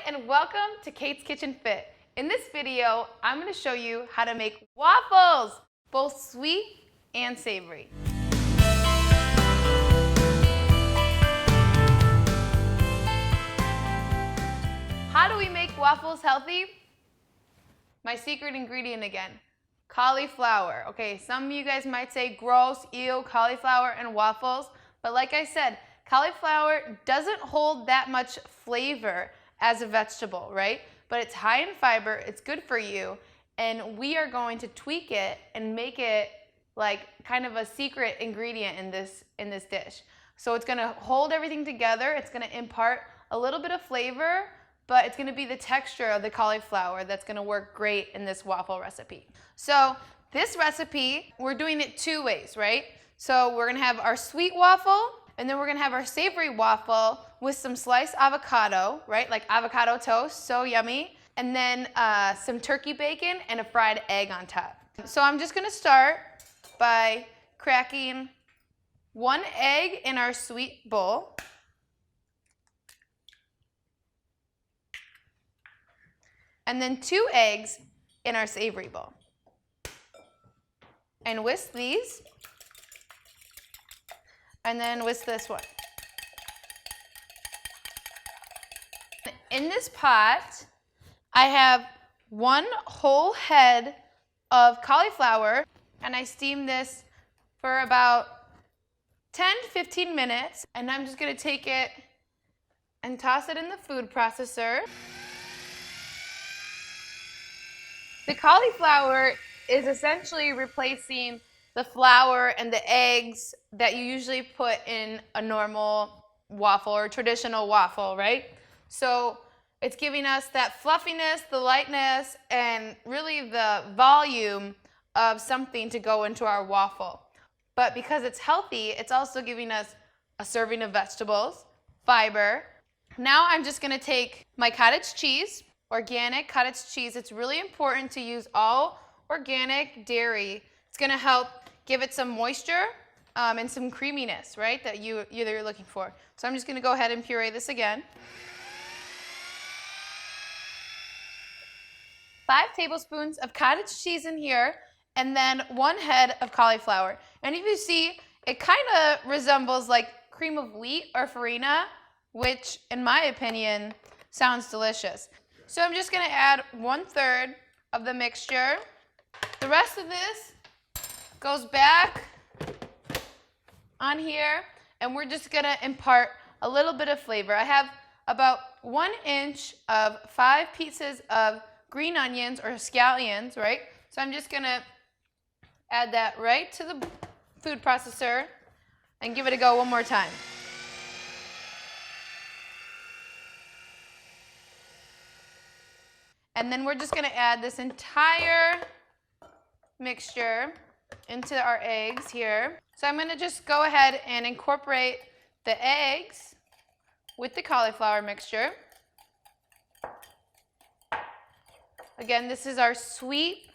and welcome to Cate's Kitchen Fit. In this video, I'm going to show you how to make waffles, both sweet and savory. How do we make waffles healthy? My secret ingredient again, cauliflower. Okay, some of you guys might say gross, ew, cauliflower and waffles, but like I said, cauliflower doesn't hold that much flavor as a vegetable, right? But it's high in fiber, it's good for you, and we are going to tweak it and make it like kind of a secret ingredient in this dish. So it's gonna hold everything together, it's gonna impart a little bit of flavor, but it's gonna be the texture of the cauliflower that's gonna work great in this waffle recipe. So this recipe, we're doing it two ways, right? So we're gonna have our sweet waffle, and then we're gonna have our savory waffle with some sliced avocado, right? Like avocado toast, so yummy. And then some turkey bacon and a fried egg on top. So I'm just gonna start by cracking one egg in our sweet bowl. And then 2 eggs in our savory bowl. And whisk these. And then whisk this one. In this pot, I have 1 whole head of cauliflower, and I steam this for about 10 to 15 minutes, and I'm just gonna take it and toss it in the food processor. The cauliflower is essentially replacing the flour and the eggs that you usually put in a normal waffle or traditional waffle, right? So it's giving us that fluffiness, the lightness, and really the volume of something to go into our waffle. But because it's healthy, it's also giving us a serving of vegetables, fiber. Now I'm just gonna take my cottage cheese, organic cottage cheese. It's really important to use all organic dairy. It's gonna help give it some moisture and some creaminess, right, that you're looking for. So I'm just gonna go ahead and puree this again. 5 tablespoons of cottage cheese in here, and then 1 head of cauliflower. And if you see, it kind of resembles like cream of wheat or farina, which in my opinion sounds delicious. So I'm just gonna add 1/3 of the mixture. The rest of this goes back on here, and we're just gonna impart a little bit of flavor. I have about 1 inch of 5 pieces of green onions or scallions, right? So I'm just gonna add that right to the food processor and give it a go one more time. And then we're just gonna add this entire mixture into our eggs here. So I'm gonna just go ahead and incorporate the eggs with the cauliflower mixture. Again, this is our sweet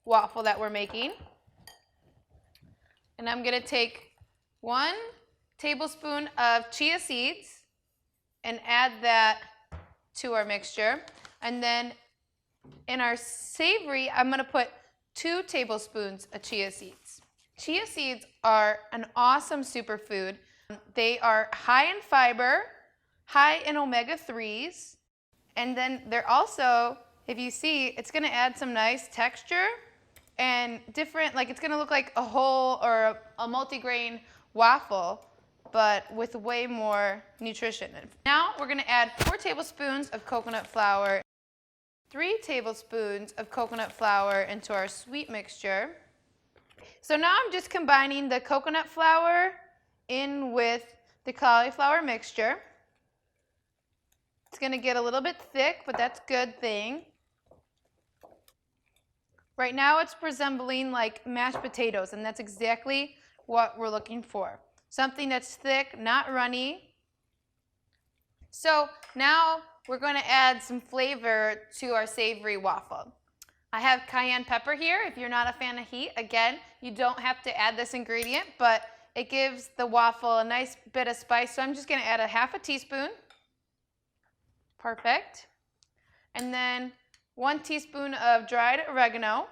waffle that we're making. And I'm gonna take 1 tablespoon of chia seeds and add that to our mixture. And then in our savory, I'm gonna put 2 tablespoons of chia seeds. Chia seeds are an awesome superfood. They are high in fiber, high in omega-3s, and then they're also, if you see, it's gonna add some nice texture and different, like it's gonna look like a whole or a multigrain waffle, but with way more nutrition. Now we're gonna add 4 tablespoons of coconut flour, 3 tablespoons of coconut flour into our sweet mixture. So now I'm just combining the coconut flour in with the cauliflower mixture. It's gonna get a little bit thick, but that's a good thing. Right now it's resembling like mashed potatoes, and that's exactly what we're looking for. Something that's thick, not runny. So now we're going to add some flavor to our savory waffle. I have cayenne pepper here. If you're not a fan of heat, again, you don't have to add this ingredient, but it gives the waffle a nice bit of spice. So I'm just going to add a 1/2 teaspoon. Perfect. And then 1 teaspoon of dried oregano.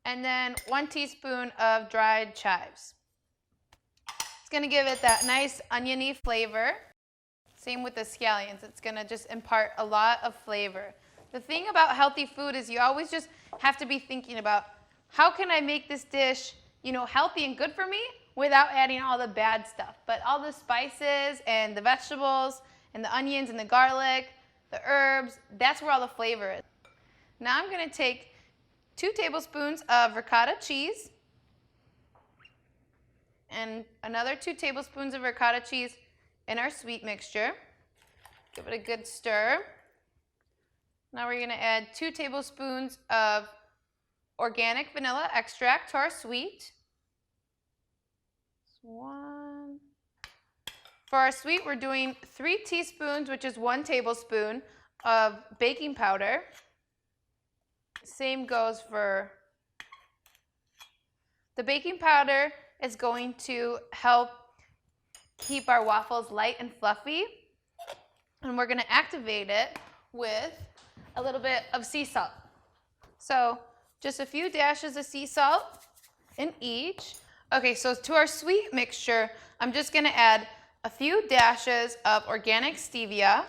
And then 1 teaspoon of dried chives. It's going to give it that nice oniony flavor. Same with the scallions. It's going to just impart a lot of flavor. The thing about healthy food is you always just have to be thinking about how can I make this dish, healthy and good for me without adding all the bad stuff. But all the spices and the vegetables and the onions and the garlic, the herbs, that's where all the flavor is. Now I'm going to take 2 tablespoons of ricotta cheese and another 2 tablespoons of ricotta cheese in our sweet mixture. Give it a good stir. Now we're going to add 2 tablespoons of organic vanilla extract to our sweet. 1. For our sweet, we're doing 3 teaspoons, which is 1 tablespoon of baking powder. Same goes for the baking powder is going to help keep our waffles light and fluffy. And we're going to activate it with a little bit of sea salt. So just a few dashes of sea salt in each. Okay, so to our sweet mixture, I'm just going to add a few dashes of organic stevia.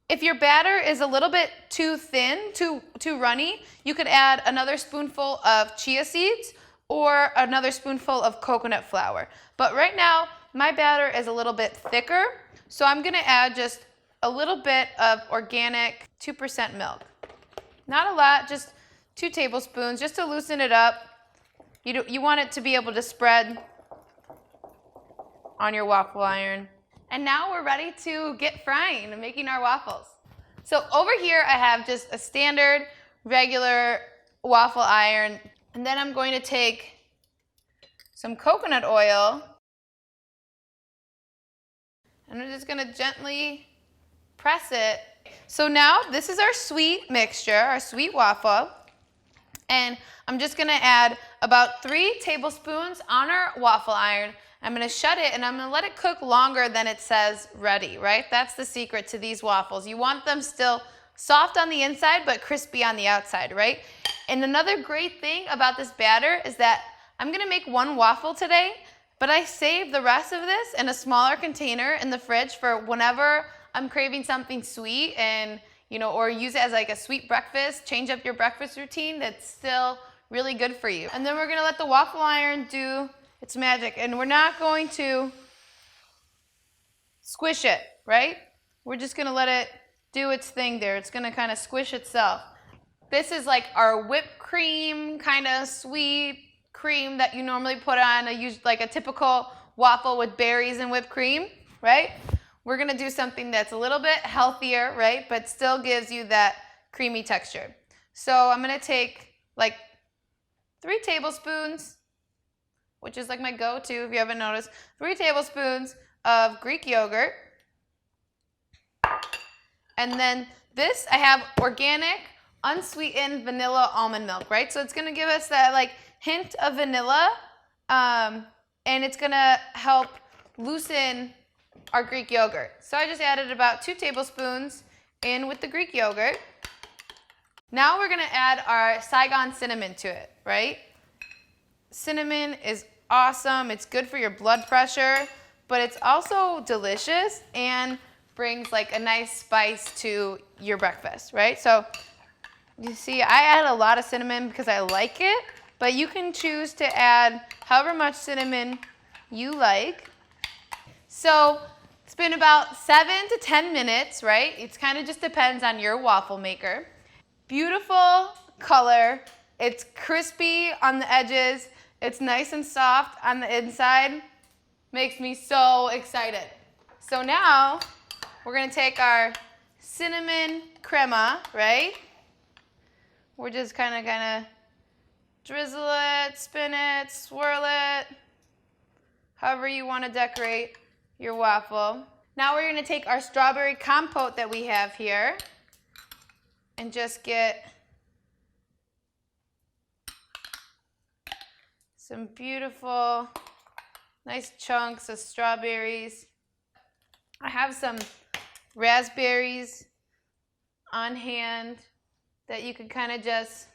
If your batter is a little bit too thin, too runny, you could add another spoonful of chia seeds or another spoonful of coconut flour. But right now, my batter is a little bit thicker, so I'm going to add just a little bit of organic 2% milk. Not a lot, just 2 tablespoons, just to loosen it up. You want it to be able to spread on your waffle iron. And now we're ready to get frying and making our waffles. So over here I have just a standard, regular waffle iron. And then I'm going to take some coconut oil. And I'm just going to gently press it. So now this is our sweet mixture, our sweet waffle. And I'm just going to add about 3 tablespoons on our waffle iron. I'm going to shut it and I'm going to let it cook longer than it says ready, right? That's the secret to these waffles. You want them still soft on the inside but crispy on the outside, right? And another great thing about this batter is that I'm going to make 1 waffle today, but I save the rest of this in a smaller container in the fridge for whenever I'm craving something sweet and, or use it as like a sweet breakfast, change up your breakfast routine that's still really good for you. And then we're going to let the waffle iron do its magic. And we're not going to squish it, right? We're just going to let it do its thing there. It's going to kind of squish itself. This is like our whipped cream, kind of sweet cream that you normally put on like a typical waffle with berries and whipped cream, right? We're going to do something that's a little bit healthier, right? But still gives you that creamy texture. So I'm going to take like 3 tablespoons, which is like my go-to if you haven't noticed, 3 tablespoons of Greek yogurt. And then this, I have organic, unsweetened vanilla almond milk, right? So it's going to give us that like hint of vanilla, and it's going to help loosen our Greek yogurt. So I just added about 2 tablespoons in with the Greek yogurt. Now we're going to add our Saigon cinnamon to it, right? Cinnamon is awesome. It's good for your blood pressure, but it's also delicious and brings like a nice spice to your breakfast, right? So you see, I add a lot of cinnamon because I like it, but you can choose to add however much cinnamon you like. So it's been about 7 to 10 minutes, right? It kind of just depends on your waffle maker. Beautiful color. It's crispy on the edges. It's nice and soft on the inside. Makes me so excited. So now we're going to take our cinnamon crema, right? We're just kind of drizzle it, spin it, swirl it, however you want to decorate your waffle. Now we're going to take our strawberry compote that we have here and just get some beautiful, nice chunks of strawberries. I have some raspberries on hand that you can kind of just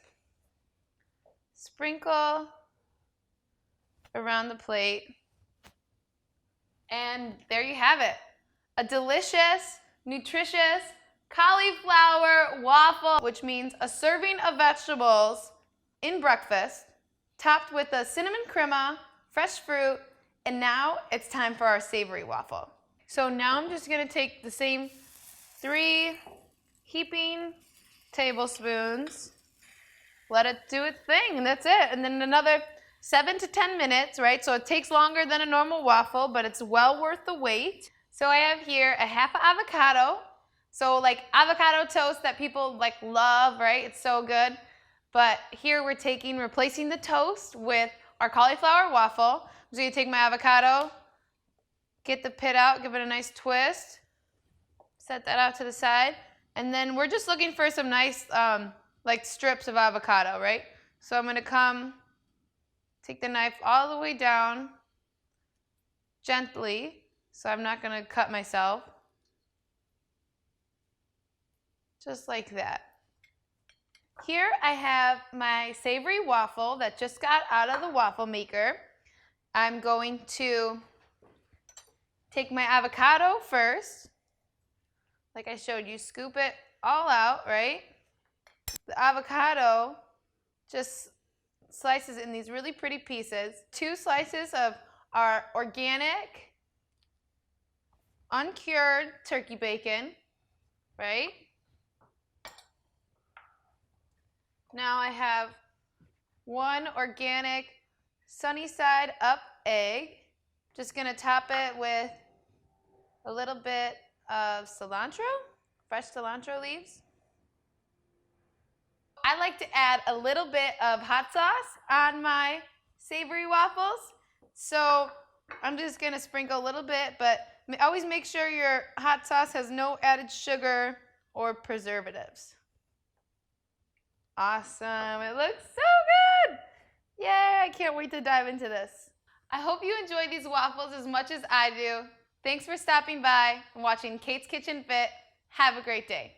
sprinkle around the plate. And there you have it. A delicious, nutritious cauliflower waffle, which means a serving of vegetables in breakfast, topped with a cinnamon crema, fresh fruit, and now it's time for our savory waffle. So now I'm just gonna take the same 3 heaping tablespoons, let it do its thing, and that's it. And then another 7 to 10 minutes, right? So it takes longer than a normal waffle, but it's well worth the wait. So I have here a half avocado. So like avocado toast that people like love, right? It's so good. But here we're replacing the toast with our cauliflower waffle. I'm just gonna take my avocado, get the pit out, give it a nice twist, set that out to the side. And then we're just looking for some nice like strips of avocado, right? So I'm gonna take the knife all the way down gently, so I'm not gonna cut myself. Just like that. Here I have my savory waffle that just got out of the waffle maker. I'm going to take my avocado first. Like I showed you, scoop it all out, right? The avocado just slices in these really pretty pieces. 2 slices of our organic, uncured turkey bacon, right? Now I have 1 organic sunny side up egg. Just gonna top it with a little bit of cilantro, fresh cilantro leaves. I like to add a little bit of hot sauce on my savory waffles. So I'm just gonna sprinkle a little bit, but always make sure your hot sauce has no added sugar or preservatives. Awesome, it looks so good. Yay, I can't wait to dive into this. I hope you enjoy these waffles as much as I do. Thanks for stopping by and watching Cate's Kitchen Fit. Have a great day.